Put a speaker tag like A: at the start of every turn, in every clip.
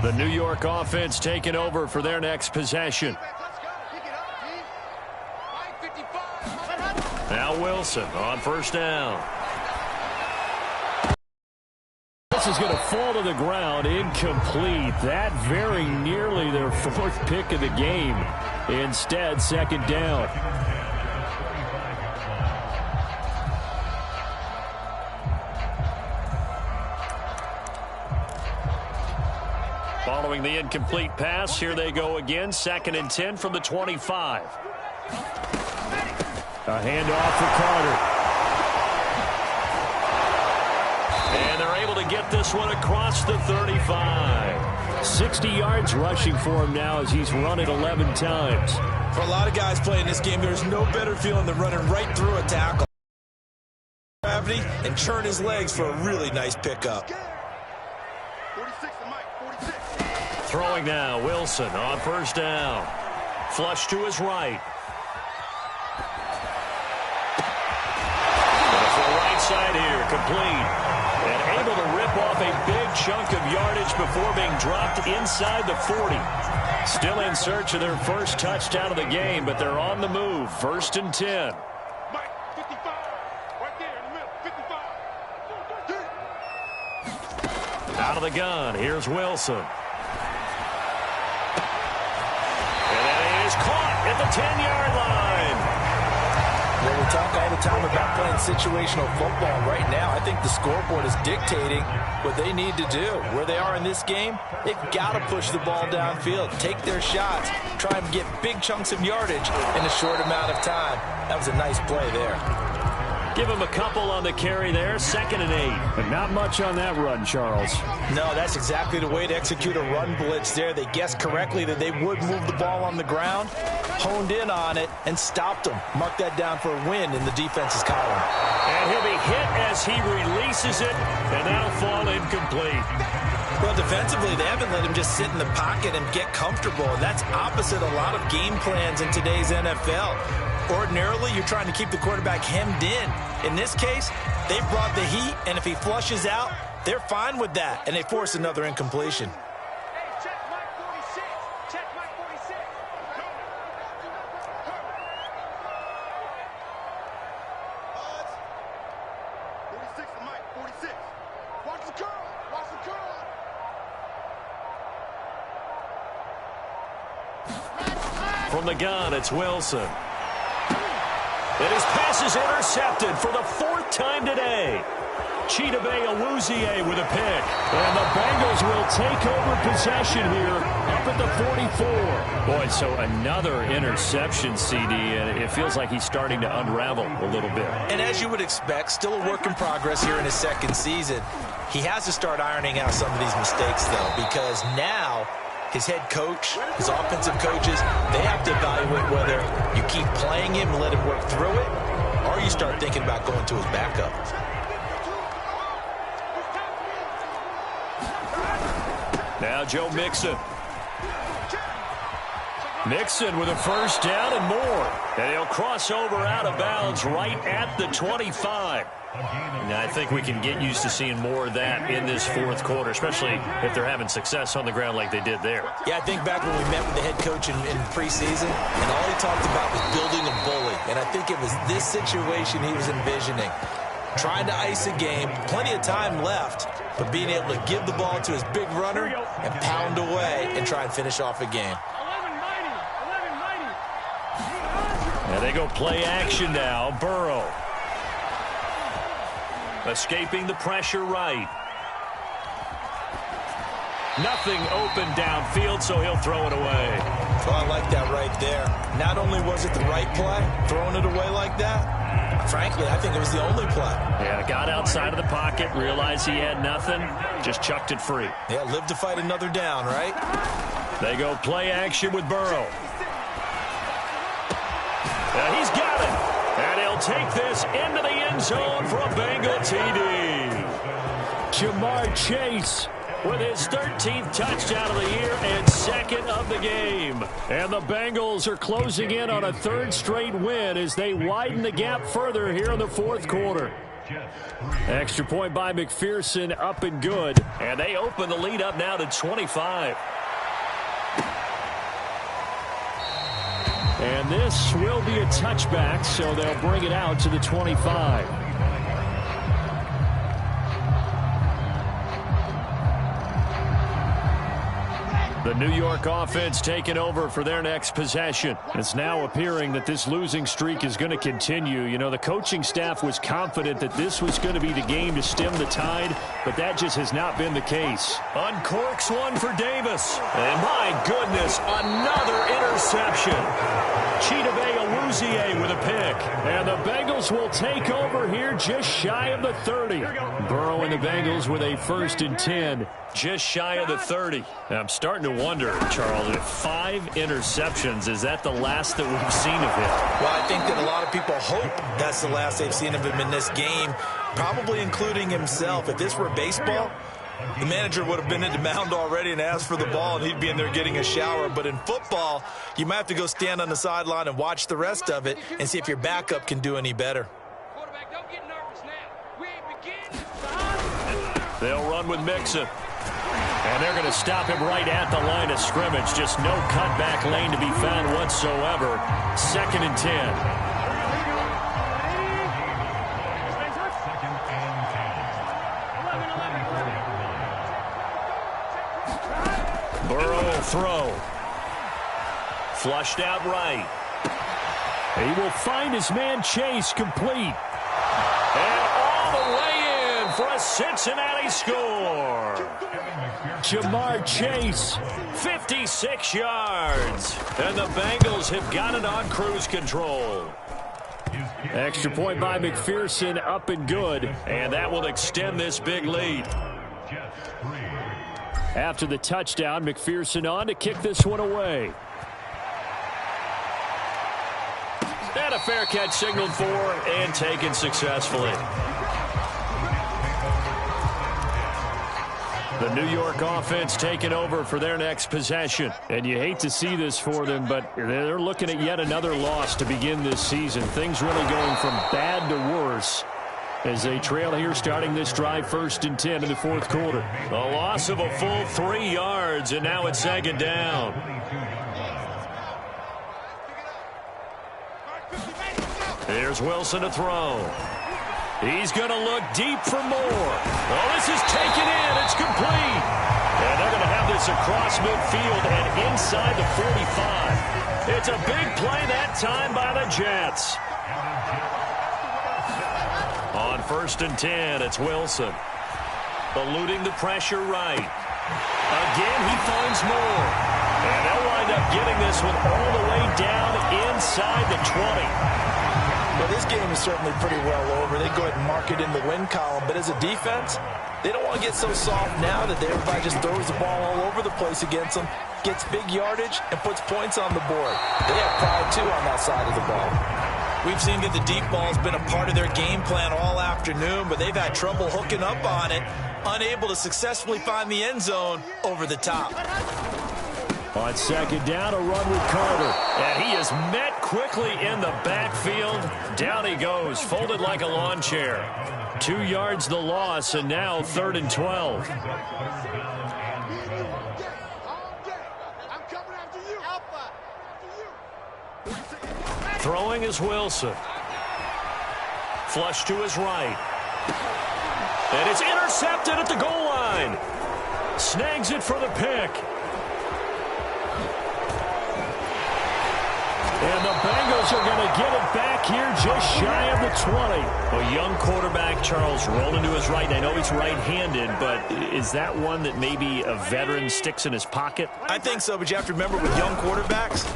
A: The New York offense taking over for their next possession. Now Wilson on first down. This is going to fall to the ground, incomplete. That very nearly their fourth pick of the game. Instead, second down. Following the incomplete pass, here they go again. 2nd and 10 from the 25. A handoff for Carter. And they're able to get this one across the 35. 60 yards rushing for him now as he's run it 11 times.
B: For a lot of guys playing this game, there's no better feeling than running right through a tackle. Gravity and churn his legs for a really nice pickup.
A: Throwing now, Wilson on first down. Flush to his right. For the right side here, complete. And able to rip off a big chunk of yardage before being dropped inside the 40. Still in search of their first touchdown of the game, but they're on the move. 1st and 10. Out of the gun, here's Wilson. Caught at the 10-yard line.
B: Well, we talk all the time about playing situational football. Right now, I think the scoreboard is dictating what they need to do. Where they are in this game, they've got to push the ball downfield, take their shots, try and get big chunks of yardage in a short amount of time. That was a nice play there.
A: Give him a couple on the carry there. 2nd and 8.
C: But not much on that run, Charles.
B: No, that's exactly the way to execute a run blitz there. They guessed correctly that they would move the ball on the ground, honed in on it, and stopped them. Mark that down for a win in the defense's column.
A: And he'll be hit as he releases it, and that'll fall incomplete.
B: Well, defensively, they haven't let him just sit in the pocket and get comfortable, and that's opposite a lot of game plans in today's NFL. Ordinarily, you're trying to keep the quarterback hemmed in. In this case, they brought the heat, and if he flushes out, they're fine with that, and they force another incompletion.
A: From the gun, it's Wilson. And his pass is intercepted for the 4th time today. Chidobe Awuzie with a pick. And the Bengals will take over possession here up at the 44. Boy, so another interception, CD, and it feels like he's starting to unravel a little bit.
B: And as you would expect, still a work in progress here in his 2nd season. He has to start ironing out some of these mistakes, though, because now his head coach, his offensive coaches, they have to evaluate whether you keep playing him and let him work through it, or you start thinking about going to his backup.
A: Now Joe Mixon. Mixon with a first down and more. And he'll cross over out of bounds right at the 25. Now, I think we can get used to seeing more of that in this 4th quarter, especially if they're having success on the ground like they did there.
B: Yeah, I think back when we met with the head coach in preseason, and all he talked about was building a bully. And I think it was this situation he was envisioning. Trying to ice a game, plenty of time left, but being able to give the ball to his big runner and pound away and try and finish off a game.
A: And they go play action now. Burrow. Escaping the pressure right. Nothing open downfield, so he'll throw it away.
B: Well, I like that right there. Not only was it the right play, throwing it away like that, frankly, I think it was the only play.
A: Yeah, got outside of the pocket, realized he had nothing, just chucked it free.
B: Yeah, live to fight another down, right?
A: They go play action with Burrow. He's got it. And he'll take this into the end zone for a Bengal TD. Jamar Chase with his 13th touchdown of the year and 2nd of the game. And the Bengals are closing in on a 3rd straight win as they widen the gap further here in the 4th quarter. Extra point by McPherson, up and good. And they open the lead up now to 25. And this will be a touchback, so they'll bring it out to the 25. The New York offense taking over for their next possession. It's now appearing that this losing streak is going to continue. You know, the coaching staff was confident that this was going to be the game to stem the tide, but that just has not been the case. Uncorks one for Davis. And my goodness, another interception. Chidobe Awuzie with a pick. And the Bengals will take over here just shy of the 30. Burrow and the Bengals with a 1st and 10. Just shy of the 30. I'm starting to wonder, Charles, if 5 interceptions, is that the last that we've seen of him?
B: Well, I think that a lot of people hope that's the last they've seen of him in this game, probably including himself. If this were baseball, the manager would have been in the mound already and asked for the ball, and he'd be in there getting a shower. But in football, you might have to go stand on the sideline and watch the rest of it and see if your backup can do any better.
D: Quarterback, don't get nervous now. We ain't beginning.
A: They'll run with Mixon. And they're going to stop him right at the line of scrimmage. Just no cutback lane to be found whatsoever. 2nd and 10. Burrow will throw. Flushed out right. He will find his man Chase complete. And all the way in for a Cincinnati score. Jamar Chase, 56 yards. And the Bengals have got it on cruise control. Extra point by McPherson, up and good. And that will extend this big lead. After the touchdown, McPherson on to kick this one away. And a fair catch signaled for and taken successfully. The New York offense taking over for their next possession. And you hate to see this for them, but they're looking at yet another loss to begin this season. Things really going from bad to worse as they trail here starting this drive 1st and 10 in the 4th quarter. A loss of a full 3 yards, and now it's 2nd down. Here's Wilson to throw. He's going to look deep for more. Oh, this is taken in. It's complete. And they're going to have this across midfield and inside the 45. It's a big play that time by the Jets. On 1st and 10, it's Wilson. Eluding the pressure right. Again, he finds more. And they'll wind up getting this one all the way down inside the 20.
B: Well, this game is certainly pretty well over. They go ahead and mark it in the win column. But as a defense, they don't want to get so soft now that everybody just throws the ball all over the place against them, gets big yardage, and puts points on the board. They have pride, too, on that side of the ball. We've seen that the deep ball has been a part of their game plan all afternoon, but they've had trouble hooking up on it, unable to successfully find the end zone over the top.
A: On 2nd down, a run with Carter. And he is met quickly in the backfield. Down he goes, folded like a lawn chair. 2 yards the loss, and now 3rd and 12. Throwing is Wilson. Flush to his right. And it's intercepted at the goal line. Snags it for the pick. And the Bengals are going to get it back here just shy of the 20. A young quarterback, Charles, rolling to his right. I know he's right-handed, but is that one that maybe a veteran sticks in his pocket?
B: I think so, but you have to remember with young quarterbacks,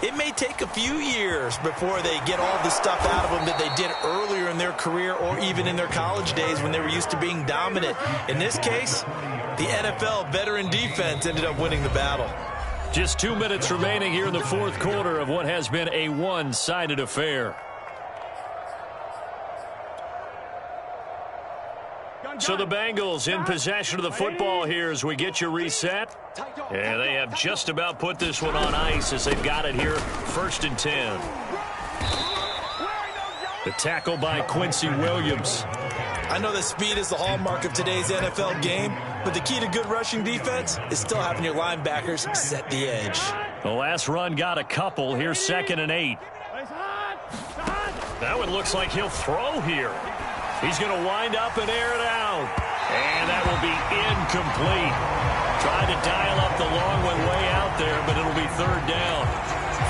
B: it may take a few years before they get all the stuff out of them that they did earlier in their career or even in their college days when they were used to being dominant. In this case, the NFL veteran defense ended up winning the battle.
A: Just 2 minutes remaining here in the 4th quarter of what has been a one-sided affair. So the Bengals in possession of the football here as we get you reset. And they have just about put this one on ice as they've got it here, 1st and 10. The tackle by Quincy Williams.
B: I know that speed is the hallmark of today's NFL game, but the key to good rushing defense is still having your linebackers set the edge.
A: The last run got a couple. Here's 2nd and 8. That one looks like he'll throw here. He's going to wind up and air it out. And that will be incomplete. Trying to dial up the long one way out there, but it'll be 3rd down.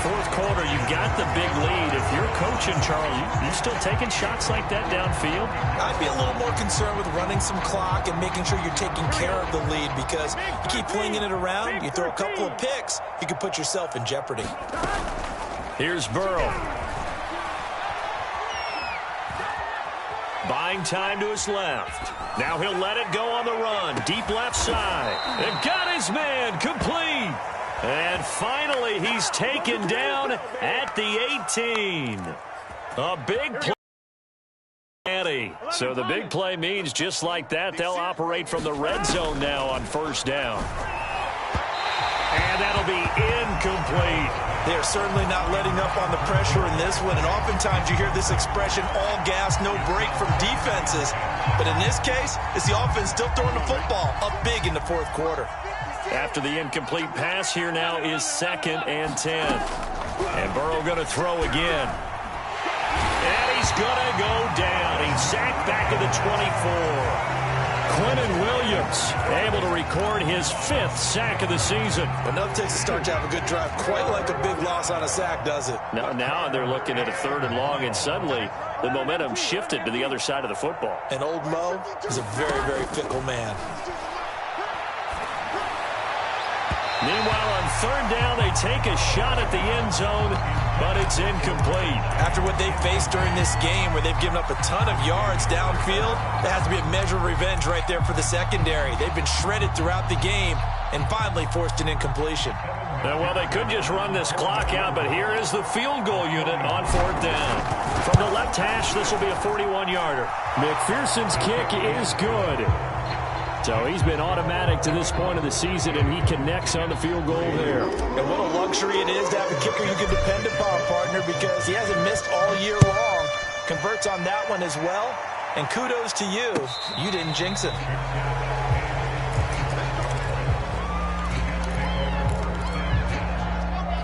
A: 4th quarter, you've got the big lead. If you're coaching, Charles, you still taking shots like that downfield?
B: I'd be a little more concerned with running some clock and making sure you're taking care of the lead, because you keep flinging it around, you throw a couple of picks, you can put yourself in jeopardy.
A: Here's Burrow. Buying time to his left. Now he'll let it go on the run. Deep left side. And got his man complete. And finally, he's taken down at the 18. A big play. So the big play means just like that, they'll operate from the red zone now on 1st down. And that'll be incomplete.
B: They're certainly not letting up on the pressure in this one, and oftentimes you hear this expression, all gas, no break from defenses. But in this case, it's the offense still throwing the football up big in the 4th quarter.
A: After the incomplete pass, here now is 2nd and 10. And Burrow going to throw again. And he's going to go down. He's sacked back at the 24. Quentin Williams able to record his 5th sack of the season.
B: Enough takes to start to have a good drive. Quite like a big loss on a sack, does it?
A: Now they're looking at a 3rd and long, and suddenly the momentum shifted to the other side of the football.
B: And old Mo is a very, very fickle man.
A: Meanwhile, on 3rd down, they take a shot at the end zone, but it's incomplete.
B: After what they faced during this game, where they've given up a ton of yards downfield, there has to be a measure of revenge right there for the secondary. They've been shredded throughout the game and finally forced an incompletion.
A: Well, they could just run this clock out, but here is the field goal unit on 4th down. From the left hash, this will be a 41-yarder. McPherson's kick is good. So he's been automatic to this point of the season, and he connects on the field goal there.
B: And what a luxury it is to have a kicker you can depend upon, partner, because he hasn't missed all year long. Converts on that one as well. And kudos to you. You didn't jinx it.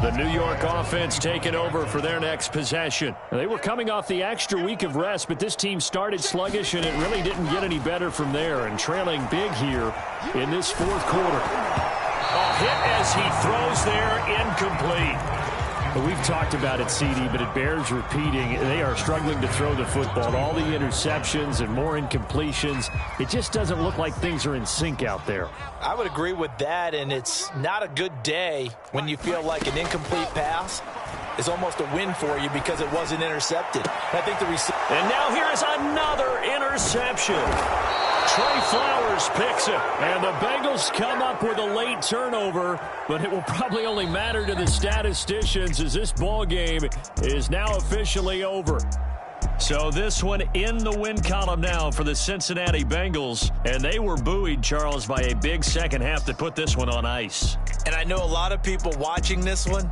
A: The New York offense taking over for their next possession. They were coming off the extra week of rest, but this team started sluggish, and it really didn't get any better from there, and trailing big here in this 4th quarter. A hit as he throws there, incomplete. We've talked about it, CD, but it bears repeating. They are struggling to throw the football. All the interceptions and more incompletions. It just doesn't look like things are in sync out there.
B: I would agree with that, and it's not a good day when you feel like an incomplete pass is almost a win for you because it wasn't intercepted. I think the receiver.
A: And now here is another interception. Trey Flowers picks it, and the Bengals come up with a late turnover, but it will probably only matter to the statisticians as this ball game is now officially over. So this one in the win column now for the Cincinnati Bengals, and they were buoyed, Charles, by a big second half that put this one on ice.
B: And I know a lot of people watching this one